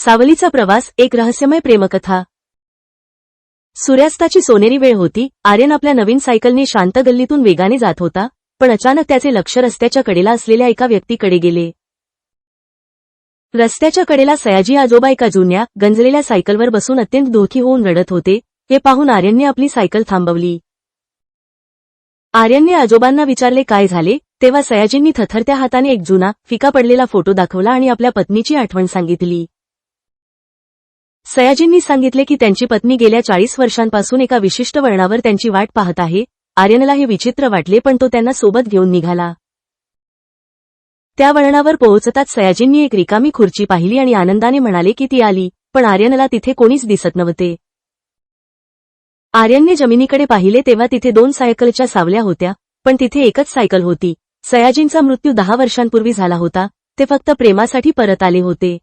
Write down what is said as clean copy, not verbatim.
सावलीचा प्रवास, एक रहस्यमय प्रेमकथा। सूर्यास्ताची सोनेरी वेळ होती। आर्यन आपल्या नवीन सायकलने शांत गल्लीतून वेगाने जात होता, पण अचानक त्याचे लक्ष रस्त्याच्या कडेला असलेल्या एका व्यक्तीकडे गेले। रस्त्याच्या कडेला सयाजी आजोबा एका जुन्या, गंजलेल्या सायकलवर बसून अत्यंत दुःखी होऊन रडत होते। हे पाहून आर्यनने आपली सायकल थांबवली। आर्यनने आजोबांना विचारले काय झाले, तेव्हा सयाजींनी थरथरत्या हाताने एक जुना, फिका पडलेला फोटो दाखवला आणि आपल्या पत्नीची आठवण सांगितली। सयाजींनी सांगितले की त्यांची पत्नी गेल्या 40 वर्षांपासून एका विशिष्ट वळणावर त्यांची वाट पाहत आहे। आर्यनला हे विचित्र वाटले, पण तो त्यांना सोबत घेऊन निघाला। त्या वळणावर पोहोचताच सयाजींनी एक रिकामी खुर्ची पाहिली आणि आनंदाने म्हणाले की ती आली, पण आर्यनला तिथे कोणीच दिसत नव्हते। आर्यनने जमिनीकडे पाहिले तेव्हा तिथे 2 सायकलच्या सावल्या होत्या, पण तिथे एकच सायकल होती। सयाजींचा मृत्यू 10 वर्षांपूर्वी झाला होता, ते फक्त प्रेमासाठी परत आले होते।